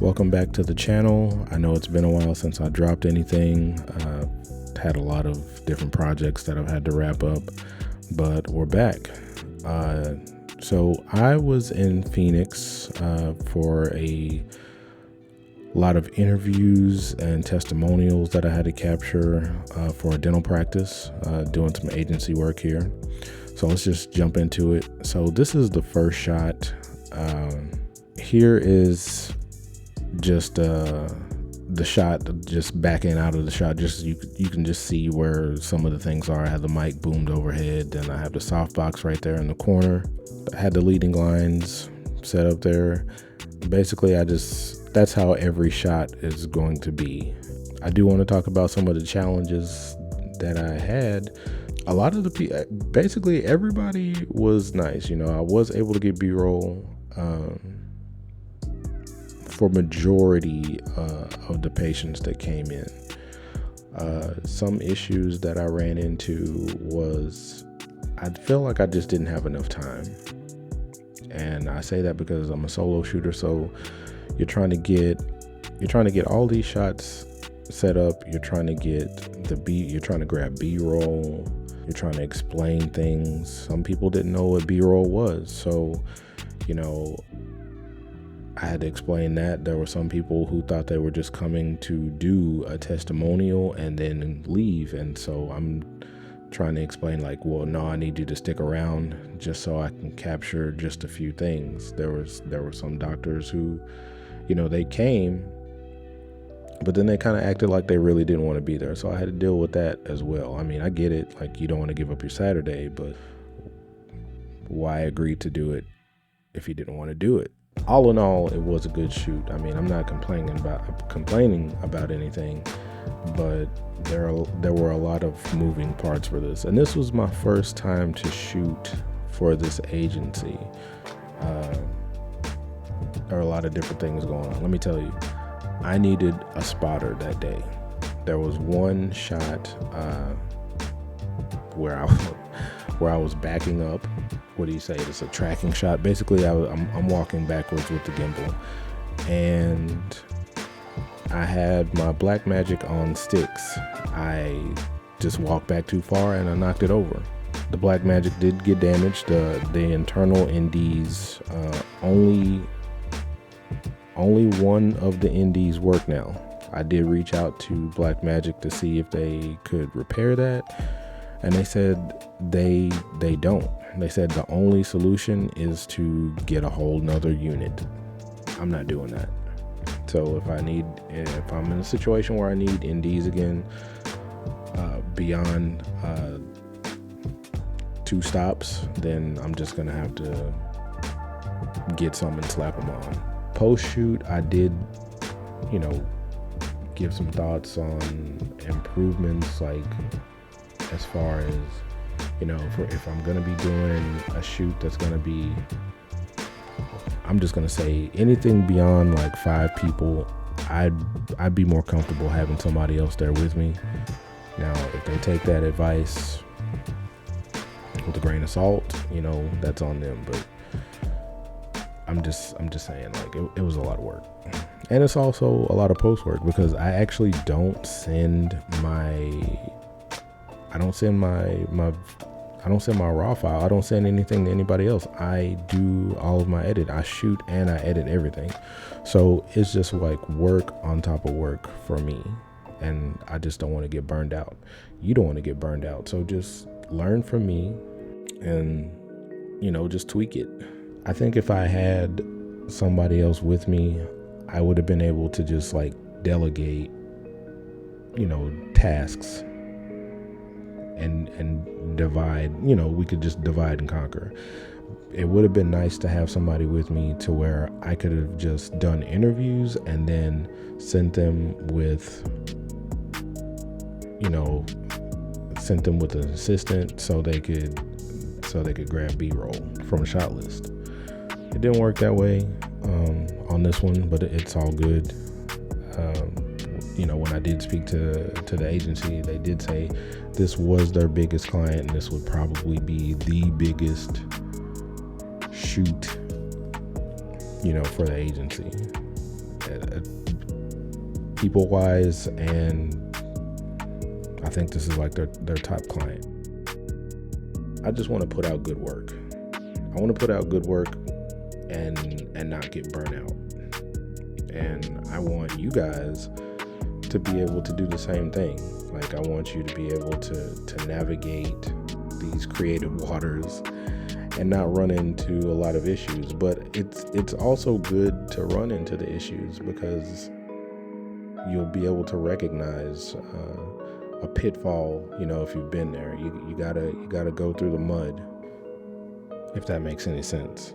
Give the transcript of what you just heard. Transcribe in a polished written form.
Welcome back to the channel. I know it's been a while since I dropped anything. Had a lot of different projects that I've had to wrap up, but we're back. So I was in Phoenix for a lot of interviews and testimonials that I had to capture for a dental practice, doing some agency work here. So let's just jump into it. So this is the first shot. Here is just the shot, just backing out of the shot. Just you can just see where some of the things are. I had the mic boomed overhead, and I have the softbox right there in the corner. I had the leading lines set up there. Basically, that's how every shot is going to be. I do want to talk about some of the challenges that I had. A lot of basically everybody was nice. I was able to get B-roll for majority of the patients that came in. Some issues that I ran into was I feel like I just didn't have enough time. And I say that because I'm a solo shooter, so you're trying to get all these shots set up. You're trying to you're trying to grab B-roll. You're trying to explain things. Some people didn't know what B-roll was, so I had to explain that. There were some people who thought they were just coming to do a testimonial and then leave. And so I'm trying to explain well, no, I need you to stick around just so I can capture just a few things. There were some doctors who, they came, but then they kind of acted like they really didn't want to be there. So I had to deal with that as well. I mean, I get it. You don't want to give up your Saturday, but why agree to do it if you didn't want to do it? All in all, it was a good shoot. I mean, I'm not complaining about anything, but there were a lot of moving parts for this. And this was my first time to shoot for this agency. There are a lot of different things going on. Let me tell you, I needed a spotter that day. There was one shot where I was backing up. What do you say? It's a tracking shot. Basically, I'm walking backwards with the gimbal, and I had my Blackmagic on sticks. I just walked back too far and I knocked it over. The Blackmagic did get damaged. The internal NDs, only one of the NDs work now. I did reach out to Blackmagic to see if they could repair that, and they said they don't. They said the only solution is to get a whole nother unit. I'm not doing that. So if I'm in a situation where I need NDs again, beyond 2 stops, then I'm just gonna have to get some and slap them on. Post shoot, I did, give some thoughts on improvements, as far as, if I'm gonna be doing a shoot that's gonna be, I'm just gonna say anything beyond 5 people, I'd be more comfortable having somebody else there with me. Now, if they take that advice with a grain of salt, that's on them. But I'm just saying, it was a lot of work, and it's also a lot of post work because I actually don't send my raw file. I don't send anything to anybody else. I do all of my edit. I shoot and I edit everything. So it's just work on top of work for me. And I just don't want to get burned out. You don't want to get burned out. So just learn from me and, just tweak it. I think if I had somebody else with me, I would have been able to just delegate, tasks. And divide, we could just divide and conquer. It would have been nice to have somebody with me to where I could have just done interviews and then sent them with an assistant so they could grab B-roll from a shot list. It didn't work that way on this one, but it's all good. When I did speak to the agency, they did say this was their biggest client and this would probably be the biggest shoot, for the agency. people wise, and I think this is like their top client. I just want to put out good work. I want to put out good work and not get burnt out. And I want you guys to be able to do the same thing. Like, I want you to be able to navigate these creative waters and not run into a lot of issues. But it's also good to run into the issues, because you'll be able to recognize a pitfall, if you've been there. You gotta go through the mud, if that makes any sense.